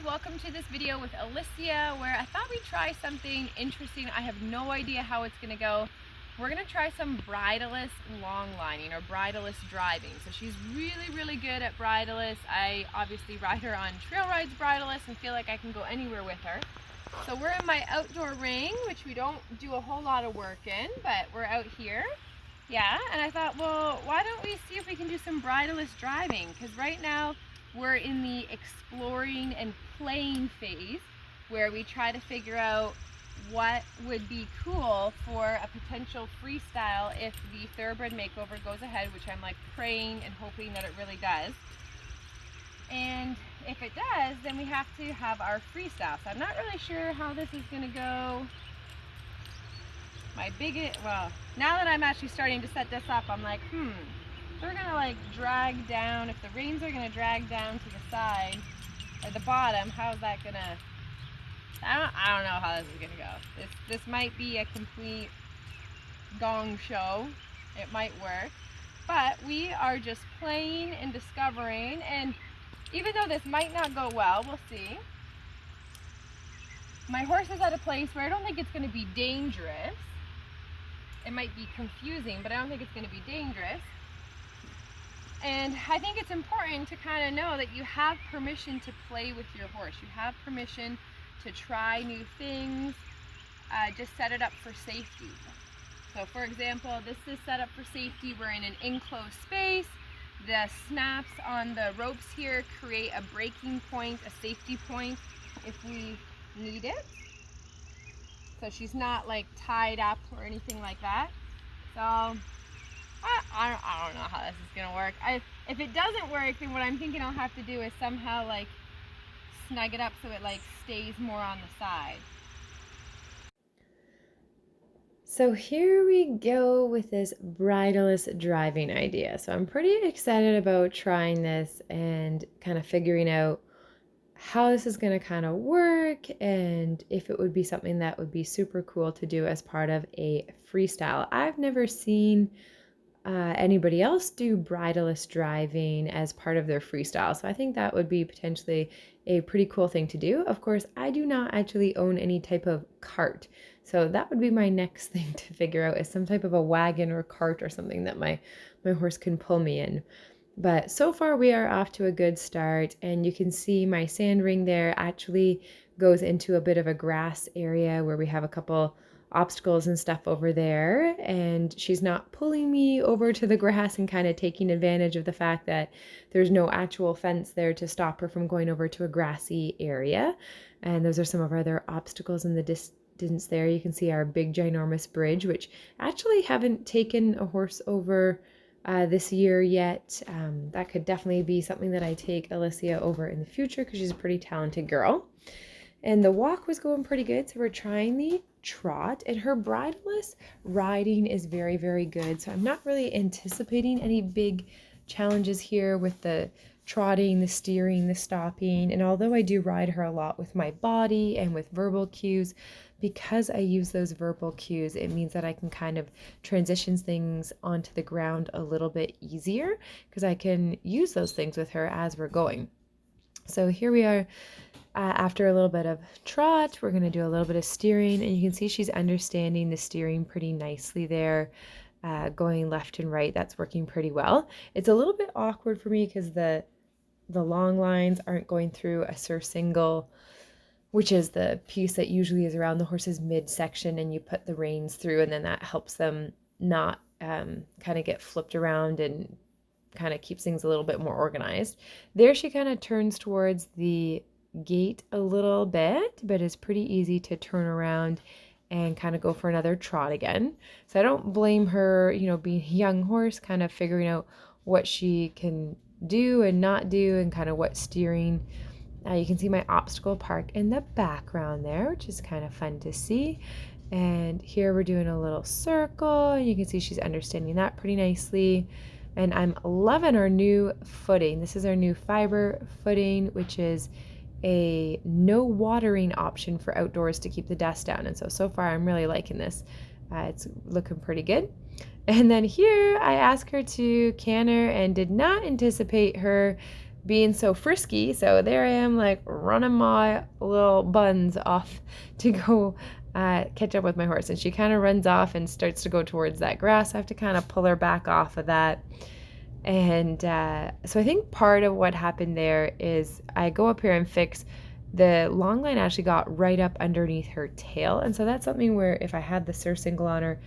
welcome to this video with Alicia, where I thought we'd try something interesting. I have no idea how it's going to go. We're going to try some bridleless long lining or bridleless driving. So she's really good at bridleless. I obviously ride her on trail rides bridleless and feel like I can go anywhere with her. So we're in my outdoor ring, which we don't do a whole lot of work in, but we're out here. Yeah, and I thought, well, why don't we see if we can do some bridleless driving? Because right now we're in the exploring and playing phase where we try to figure out what would be cool for a potential freestyle if the Thoroughbred makeover goes ahead, which I'm like praying and hoping that it really does. And if it does, then we have to have our freestyle. So I'm not really sure how this is going to go. Well, now that I'm actually starting to set this up, I'm like, they're gonna like drag down. If the reins are gonna drag down to the side or the bottom, how's that gonna? I don't know how this is gonna go. This might be a complete gong show. It might work, but we are just playing and discovering. And even though this might not go well, we'll see. My horse is at a place where I don't think it's gonna be dangerous. It might be confusing, but I don't think it's gonna be dangerous. And I think it's important to kind of know that you have permission to play with your horse. You have permission to try new things. Just set it up for safety. So for example, this is set up for safety. We're in an enclosed space. The snaps on the ropes here create a braking point, a safety point if we need it. So she's not like tied up or anything like that. So I don't know how this is gonna work. If it doesn't work, then what I'm thinking I'll have to do is somehow like snug it up so it like stays more on the side. So here we go with this bridleless driving idea. So I'm pretty excited about trying this and kind of figuring out how this is going to kind of work and if it would be something that would be super cool to do as part of a freestyle. I've never seen anybody else do bridleless driving as part of their freestyle. So I think that would be potentially a pretty cool thing to do. Of course, I do not actually own any type of cart. So that would be my next thing to figure out, is some type of a wagon or cart or something that my horse can pull me in. But so far we are off to a good start, and you can see my sand ring there actually goes into a bit of a grass area where we have a couple obstacles and stuff over there, and she's not pulling me over to the grass and kind of taking advantage of the fact that there's no actual fence there to stop her from going over to a grassy area. And those are some of our other obstacles in the distance there. You can see our big ginormous bridge, which actually haven't taken a horse over this year yet. That could definitely be something that I take Alicia over in the future because she's a pretty talented girl. And the walk was going pretty good, so we're trying the trot, and her bridleless riding is very good. So I'm not really anticipating any big challenges here with the trotting, the steering, the stopping. And although I do ride her a lot with my body and with verbal cues, because I use those verbal cues, it means that I can kind of transition things onto the ground a little bit easier because I can use those things with her as we're going. So here we are. After a little bit of trot, we're going to do a little bit of steering, and you can see she's understanding the steering pretty nicely there, going left and right. That's working pretty well. It's a little bit awkward for me because the long lines aren't going through a surcingle, which is the piece that usually is around the horse's midsection, and you put the reins through, and then that helps them not kind of get flipped around and kind of keeps things a little bit more organized. There she kind of turns towards the gate a little bit, but it's pretty easy to turn around and kind of go for another trot again. So I don't blame her, being a young horse, kind of figuring out what she can do and not do and kind of what steering. You can see my obstacle park in the background there, which is kind of fun to see. And here we're doing a little circle, and you can see she's understanding that pretty nicely. And I'm loving our new footing. This is our new fiber footing, which is a no watering option for outdoors to keep the dust down. And so far I'm really liking this. It's looking pretty good. And then here I asked her to canter and did not anticipate her being so frisky. So there I am, like running my little buns off to go catch up with my horse. And she kind of runs off and starts to go towards that grass. I have to kind of pull her back off of that. And so I think part of what happened there is I go up here and fix the long line actually got right up underneath her tail. And so that's something where if I had the surcingle on her,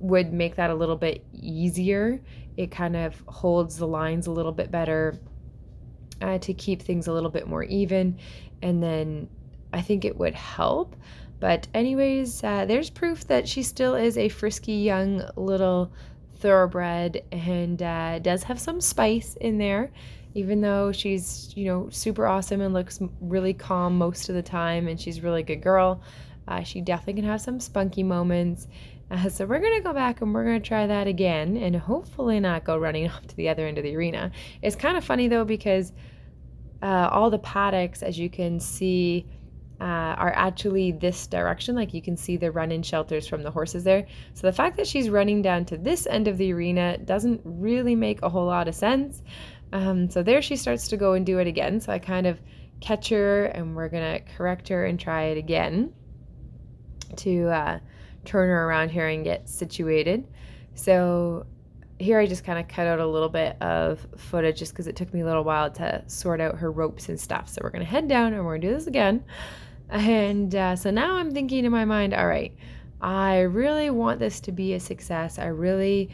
would make that a little bit easier. It kind of holds the lines a little bit better to keep things a little bit more even. And then I think it would help. But anyways, there's proof that she still is a frisky young little thoroughbred and does have some spice in there, even though she's, you know, super awesome and looks really calm most of the time, and she's a really good girl. She definitely can have some spunky moments. So we're going to go back and we're going to try that again and hopefully not go running off to the other end of the arena. It's kind of funny though, because all the paddocks, as you can see, are actually this direction. Like you can see the run-in shelters from the horses there. So the fact that she's running down to this end of the arena doesn't really make a whole lot of sense. So there she starts to go and do it again. So I kind of catch her and we're going to correct her and try it again to turn her around here and get situated. So here I just kind of cut out a little bit of footage just because it took me a little while to sort out her ropes and stuff. So we're going to head down and we're going to do this again. And so now I'm thinking in my mind, all right, I really want this to be a success. I really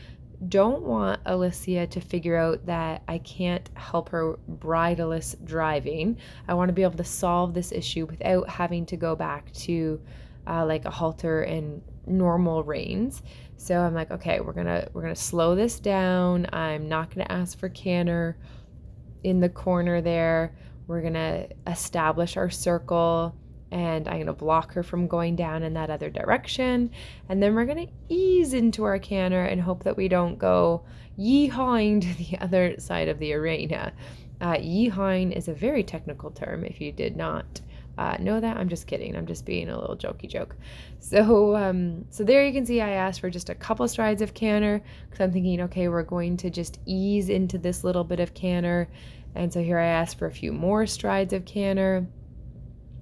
don't want Alicia to figure out that I can't help her bridleless driving. I want to be able to solve this issue without having to go back to like a halter and normal reins. So I'm like, okay, we're gonna slow this down. I'm not gonna ask for canter in the corner there. We're gonna establish our circle and I'm gonna block her from going down in that other direction. And then we're gonna ease into our canter and hope that we don't go yee-hawing to the other side of the arena. Yee-hawing is a very technical term if you did not know that. I'm just kidding. I'm just being a little jokey joke. So so there you can see I asked for just a couple strides of canter because I'm thinking, okay, we're going to just ease into this little bit of canter. And so here I asked for a few more strides of canter.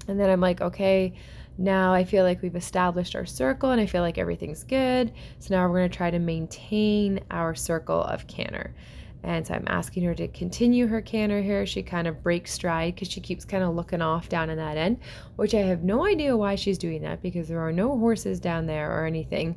And then I'm like, okay, now I feel like we've established our circle and I feel like everything's good. So now we're going to try to maintain our circle of canter. And so I'm asking her to continue her canter here. She kind of breaks stride because she keeps kind of looking off down in that end, which I have no idea why she's doing that because there are no horses down there or anything.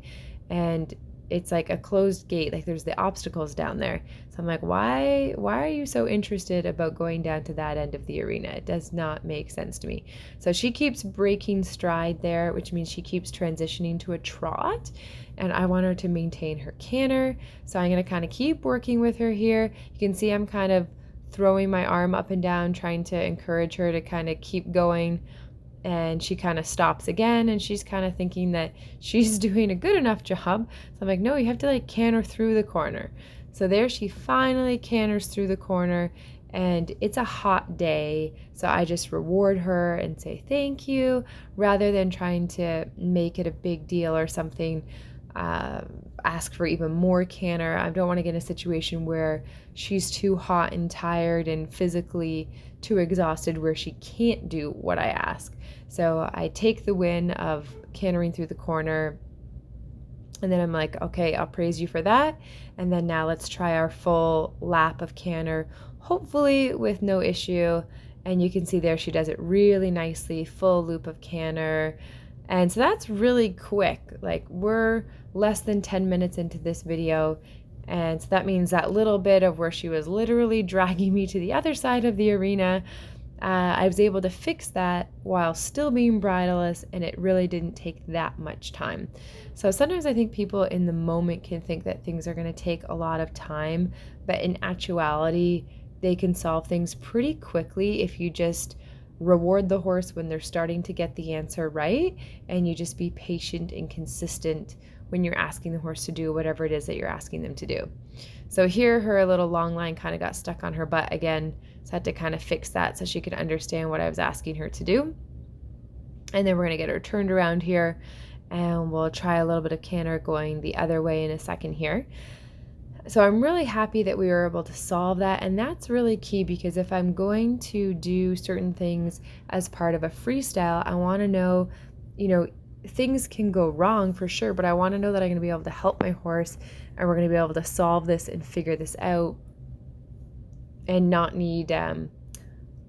And it's like a closed gate, like there's the obstacles down there. So I'm like, why are you so interested about going down to that end of the arena? It does not make sense to me. So she keeps breaking stride there, which means she keeps transitioning to a trot. And I want her to maintain her canter. So I'm going to kind of keep working with her here. You can see I'm kind of throwing my arm up and down, trying to encourage her to kind of keep going. And she kind of stops again, and she's kind of thinking that she's doing a good enough job. So I'm like, no, you have to like canter through the corner. So there she finally canters through the corner, and it's a hot day. So I just reward her and say thank you rather than trying to make it a big deal or something. Ask for even more canter. I don't want to get in a situation where she's too hot and tired and physically too exhausted where she can't do what I ask. So I take the win of cantering through the corner, and then I'm like, okay, I'll praise you for that. And then now let's try our full lap of canter, hopefully with no issue. And you can see there she does it really nicely, full loop of canter. And so that's really quick. Like we're less than 10 minutes into this video. And so that means that little bit of where she was literally dragging me to the other side of the arena, I was able to fix that while still being bridleless, and it really didn't take that much time. So sometimes I think people in the moment can think that things are going to take a lot of time, but in actuality, they can solve things pretty quickly if you just reward the horse when they're starting to get the answer right, and you just be patient and consistent when you're asking the horse to do whatever it is that you're asking them to do. So here her little long line kind of got stuck on her butt again, so I had to kind of fix that so she could understand what I was asking her to do. And then we're going to get her turned around here, and we'll try a little bit of canter going the other way in a second here. So I'm really happy that we were able to solve that, and that's really key because if I'm going to do certain things as part of a freestyle, I want to know, you know, things can go wrong for sure, but I want to know that I'm going to be able to help my horse and we're going to be able to solve this and figure this out and not need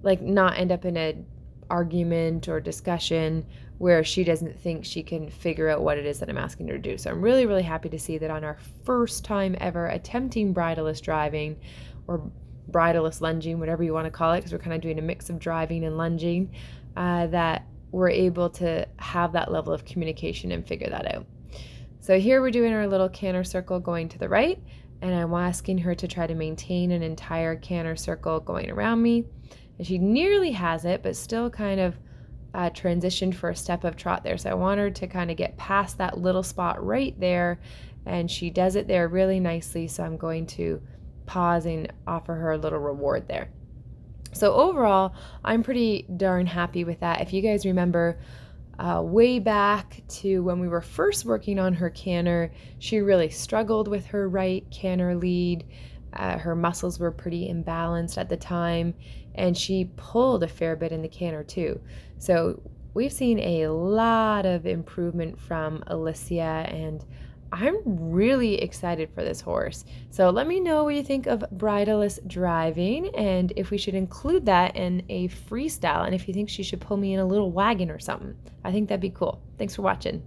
not end up in a argument or discussion where she doesn't think she can figure out what it is that I'm asking her to do. So I'm really, really happy to see that on our first time ever attempting bridleless driving or bridleless lunging, whatever you want to call it, because we're kind of doing a mix of driving and lunging, that we're able to have that level of communication and figure that out. So here we're doing our little canter circle going to the right, and I'm asking her to try to maintain an entire canter circle going around me. And she nearly has it, but still kind of transitioned for a step of trot there. So I want her to kind of get past that little spot right there, and she does it there really nicely. So I'm going to pause and offer her a little reward there. So overall, I'm pretty darn happy with that. If you guys remember, way back to when we were first working on her canter, she really struggled with her right canter lead. Her muscles were pretty imbalanced at the time, and she pulled a fair bit in the canter too. So we've seen a lot of improvement from Alicia, and I'm really excited for this horse. So let me know what you think of bridleless driving and if we should include that in a freestyle, and if you think she should pull me in a little wagon or something. I think that'd be cool. Thanks for watching.